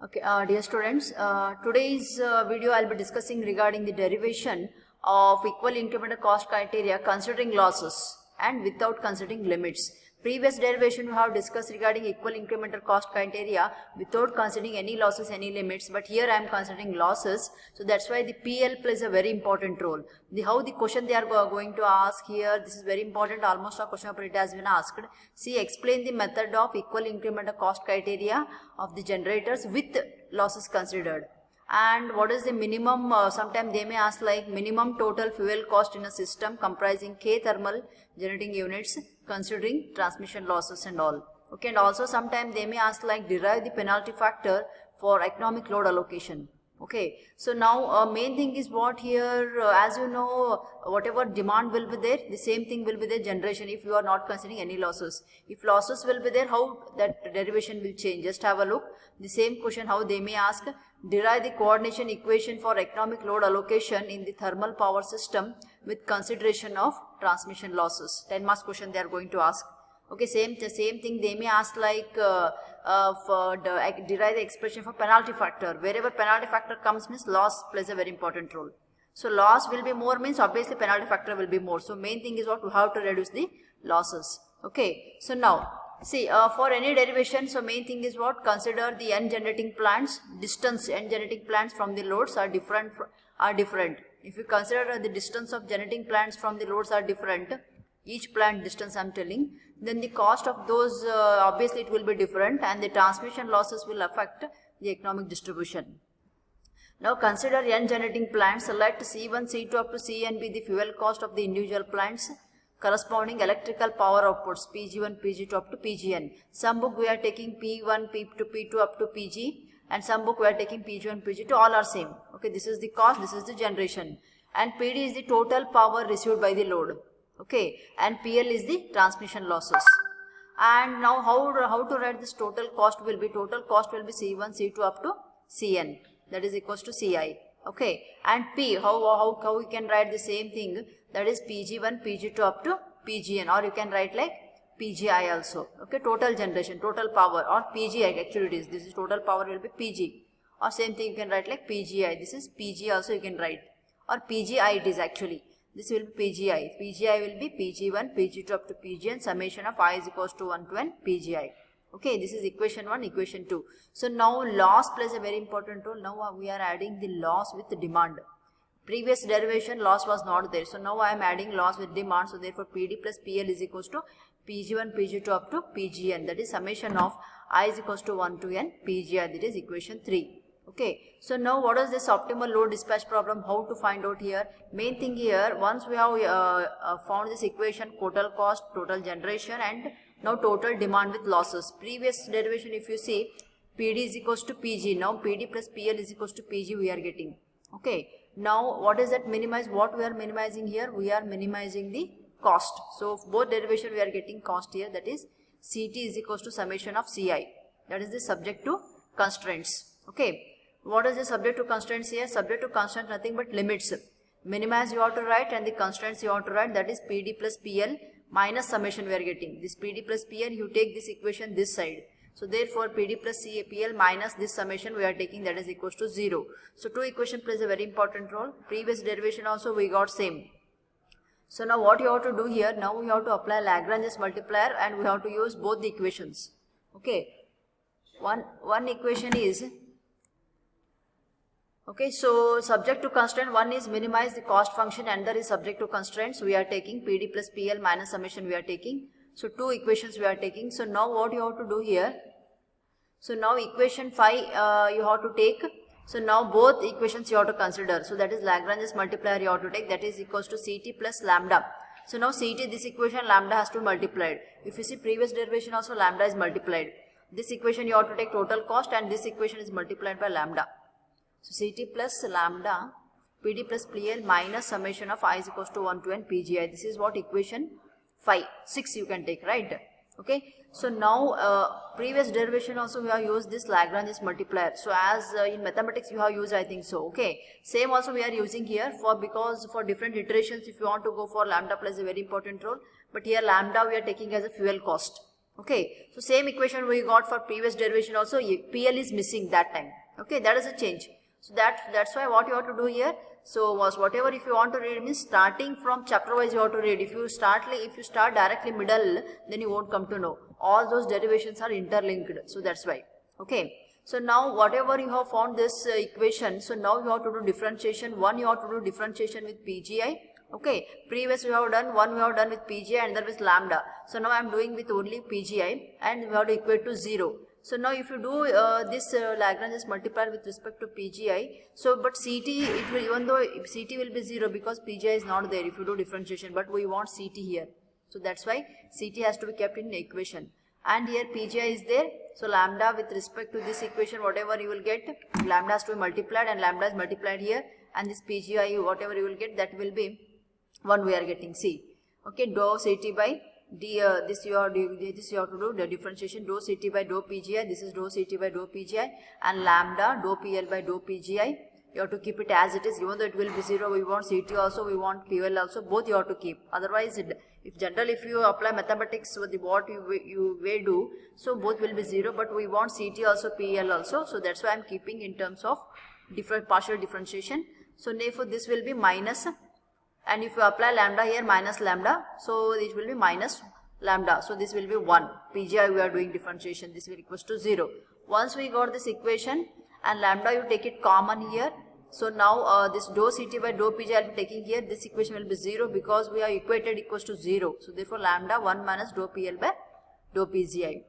Okay, dear students, today's video I'll be discussing regarding the derivation of equal incremental cost criteria considering losses and without considering limits. Previous derivation we have discussed regarding equal incremental cost criteria without considering any losses, any limits, but here I am considering losses, so that's why the PL plays a very important role. How the question they are going to ask here, this is very important, almost a question paper it has been asked. See, explain the method of equal incremental cost criteria of the generators with losses considered. And what is the minimum, sometimes they may ask like minimum total fuel cost in a system comprising K thermal generating units considering transmission losses and all. Okay, and also sometimes they may ask like derive the penalty factor for economic load allocation. Okay, so now main thing is what here, as you know, whatever demand will be there, the same thing will be the generation if you are not considering any losses. If losses will be there, how that derivation will change? Just have a look. The same question how they may ask, derive the coordination equation for economic load allocation in the thermal power system with consideration of transmission losses. 10 marks question they are going to ask. Okay, same thing they may ask like derive the expression for penalty factor. Wherever penalty factor comes means loss plays a very important role. So loss will be more means obviously penalty factor will be more. So main thing is what we have to reduce the losses. Okay, so now see for any derivation, so main thing is what, consider the n generating plants, distance n generating plants from the loads are different. If you consider the distance of generating plants from the loads are different, each plant distance I am telling, then the cost of those obviously it will be different and the transmission losses will affect the economic distribution. Now consider n generating plants, select C1, C2 up to Cn be the fuel cost of the individual plants corresponding electrical power outputs Pg1, Pg2 up to Pgn. Some book we are taking P1, P2, P2 up to Pg, and some book we are taking Pg1, Pg2, all are same. Okay, this is the cost, this is the generation, and PD is the total power received by the load. Okay, and PL is the transmission losses. And now how to write this total cost will be, total cost will be C1, C2 up to Cn, that is equals to Ci. Okay, and P, how we can write the same thing, that is Pg1, Pg2 up to Pgn, or you can write like Pgi also. Okay, total generation, total power, or Pgi actually it is, this is total power will be Pg, or same thing you can write like Pgi, this is Pg also you can write, or Pgi it is actually, this will be Pgi. Pgi will be Pg1, Pg2 up to Pgn, summation of I is equals to 1 to n Pgi. Okay, this is equation 1, equation 2. So now loss plays a very important role. Now we are adding the loss with the demand. Previous derivation loss was not there. So now I am adding loss with demand. So therefore PD plus PL is equals to Pg1, Pg2 up to Pgn. That is summation of I is equals to 1 to n Pgi. That is equation 3. Okay, so now what is this optimal load dispatch problem, how to find out here? Main thing here, once we have found this equation, total cost, total generation, and now total demand with losses. Previous derivation if you see, PD is equals to PG, now PD plus PL is equals to PG we are getting. Okay, now what is that minimize, what we are minimizing here? We are minimizing the cost. So both derivation we are getting cost here, that is CT is equals to summation of CI, that is the subject to constraints. Okay, what is the subject to constraints here? Subject to constraint nothing but limits. Minimize you have to write and the constraints you have to write, that is PD plus PL minus summation we are getting. This PD plus PL you take this equation this side. So therefore PD plus PL minus this summation we are taking, that is equals to 0. So two equation plays a very important role. Previous derivation also we got same. So now what you have to do here, now we have to apply Lagrange's multiplier and we have to use both the equations. Okay, one equation is, okay, so subject to constraint, one is minimize the cost function and there is subject to constraints we are taking, PD plus PL minus summation we are taking. So two equations we are taking. So now what you have to do here, so now equation 5 you have to take. So now both equations you have to consider. So that is Lagrange's multiplier you have to take, that is equals to CT plus lambda. So now CT, this equation lambda has to be multiplied. If you see previous derivation also lambda is multiplied. This equation you have to take total cost and this equation is multiplied by lambda. So CT plus lambda PD plus PL minus summation of I is equals to 1 to n Pgi. This is what equation 6 you can take, right? Okay, so now previous derivation also we have used this Lagrange's multiplier. So as in mathematics you have used, I think so. Okay, same also we are using here for, because for different iterations if you want to go for lambda plays a very important role, but here lambda we are taking as a fuel cost. Okay, so same equation we got for previous derivation also, PL is missing that time. Okay, that is a change. So that's why what you have to do here. So whatever if you want to read means starting from chapter wise you have to read. If you start directly middle, then you won't come to know. All those derivations are interlinked. So that's why. Okay. So now whatever you have found this equation, so now you have to do differentiation. One you have to do differentiation with PGI. Okay, previous we have done with PGI and that with lambda. So now I am doing with only PGI and we have to equate to 0. So now if you do this Lagrange's multiplier with respect to PGI, so but CT it will, even though CT will be 0 because PGI is not there if you do differentiation, but we want CT here. So that's why CT has to be kept in the equation. And here PGI is there. So lambda with respect to this equation, whatever you will get, lambda has to be multiplied and lambda is multiplied here. And this PGI, whatever you will get, that will be 1 we are getting C. Okay, dou CT by D, this you have to do the differentiation, dou CT by dou PGI, this is dou CT by dou PGI, and lambda dou PL by dou PGI. You have to keep it as it is, even though it will be 0, we want CT also, we want PL also, both you have to keep. Otherwise, if you apply mathematics with what you may do, so both will be 0, but we want CT also, PL also. So that's why I am keeping in terms of different partial differentiation. So therefore, this will be minus. And if you apply lambda here, minus lambda, so it will be minus lambda. So this will be 1. PGI we are doing differentiation, this will equals to 0. Once we got this equation and lambda you take it common here. So now this dou CT by dou PGI I will be taking here, this equation will be 0 because we have equated equals to 0. So therefore lambda 1 minus dou PL by dou PGI.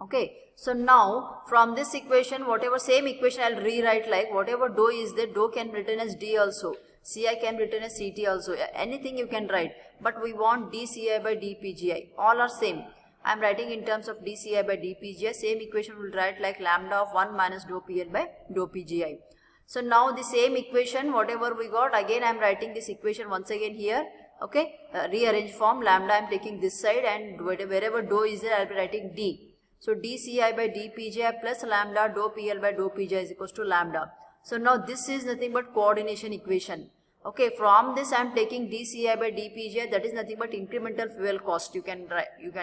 Okay, so now from this equation, whatever same equation I will rewrite like whatever dou is there, dou can be written as D also. Ci can be written as CT also, anything you can write, but we want dCi by dPgi, all are same. I am writing in terms of dCi by dPgi, same equation will write like lambda of 1 minus dou PL by dou PGI. So now the same equation, whatever we got, again I am writing this equation once again here, okay, rearrange form, lambda I am taking this side and wherever dou is there I will be writing D. So dCi by dPgi plus lambda dou PL by dou PGI is equals to lambda. So now this is nothing but coordination equation. Okay, from this I am taking dCi by dPgi, that is nothing but incremental fuel cost. You can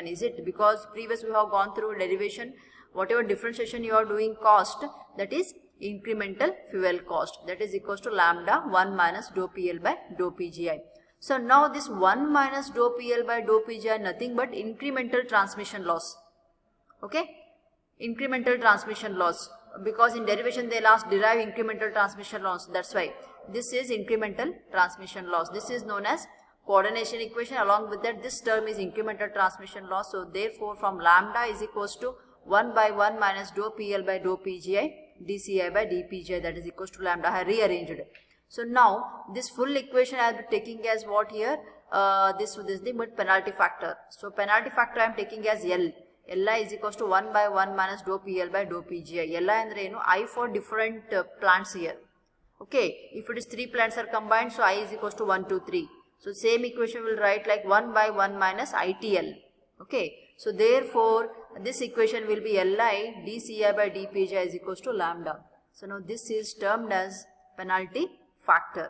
is it, because previous we have gone through derivation, whatever differentiation you are doing cost, that is incremental fuel cost, that is equals to lambda 1 minus dou PL by dou PGI. So now this 1 minus dou PL by dou PGI nothing but incremental transmission loss. Okay, incremental transmission loss, because in derivation they last derive incremental transmission loss, that's why this is incremental transmission loss. This is known as coordination equation. Along with that, this term is incremental transmission loss. So therefore from lambda is equals to 1 by 1 minus dou PL by dou PGI dCi by dPgi, that is equals to lambda. I have rearranged it. So now this full equation I will be taking as what here, this thing but penalty factor. So penalty factor I am taking as L. Li is equals to 1 by 1 minus dou PL by dou PGI. Li andre I for different plants here. Okay, if it is 3 plants are combined, so I is equals to 1, 2, 3. So same equation will write like 1 by 1 minus ITL. Okay, so therefore this equation will be Li dCi by dPgi is equals to lambda. So now this is termed as penalty factor.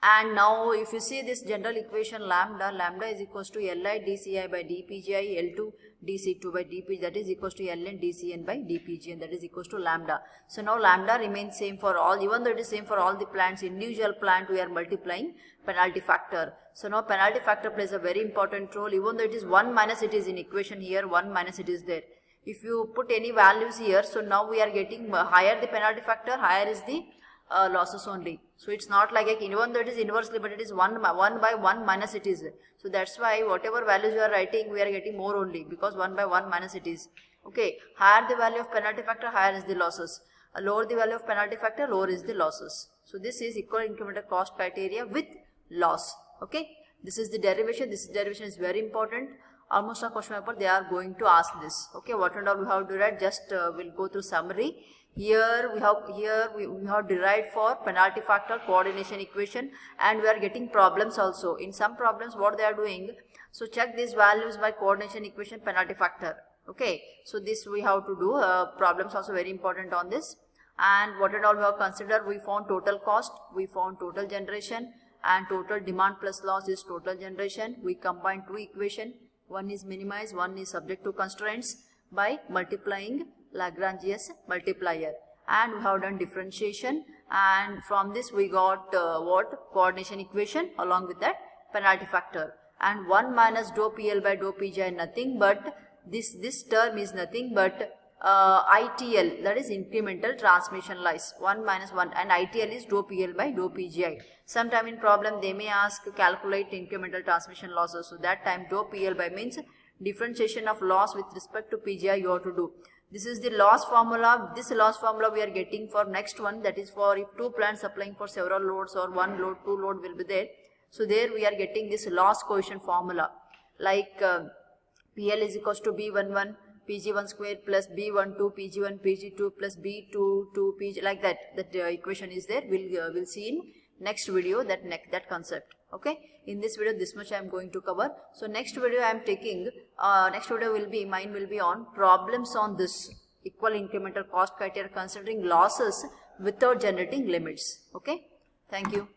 And now if you see this general equation lambda is equals to Li dCi by dPgi, L2 dC2 by dPg, that is equals to Ln dCn by dPg, and that is equals to lambda. So now lambda remains same for all, even though it is same for all the plants, individual plant we are multiplying penalty factor. So now penalty factor plays a very important role, even though it is 1 minus it is in equation here, 1 minus it is there. If you put any values here, so now we are getting higher the penalty factor, higher is the losses only. So it's not like even though it is inversely, but it is 1 by 1 minus it is. So that's why whatever values you are writing, we are getting more only, because 1 by 1 minus it is. Okay, higher the value of penalty factor, higher is the losses. Lower the value of penalty factor, lower is the losses. So this is equal incremental cost criteria with loss. Okay, this is the derivation. This derivation is very important. Almost a question paper they are going to ask this. Okay, what and all we have to write, just we'll go through summary. Here we have derived for penalty factor coordination equation, and we are getting problems also. In some problems what they are doing, so check these values by coordination equation penalty factor. Okay, so this we have to do, problems also very important on this. And what and all we have considered, we found total cost, we found total generation, and total demand plus loss is total generation. We combine two equation, One is minimized, one is subject to constraints by multiplying Lagrange's multiplier. And we have done differentiation, and from this we got coordination equation along with that penalty factor. And 1 minus dou PL by dou PGI nothing but this term is nothing but ITL, that is incremental transmission loss, 1 minus 1, and ITL is dou PL by dou PGI. Sometime in problem they may ask calculate incremental transmission losses, so that time dou PL by means differentiation of loss with respect to PGI you have to do. This is the loss formula. This loss formula we are getting for next one, that is for if two plants supplying for several loads or one load, two load will be there. So there we are getting this loss coefficient formula, like PL is equals to B11 Pg1 square plus B12 Pg1 Pg2 plus B22 Pg, like that. That equation is there. We'll see in next video that concept. Okay, in this video this much I am going to cover. So next video I am taking next video will be mine will be on problems on this equal incremental cost criteria considering losses without generating limits. Okay, thank you.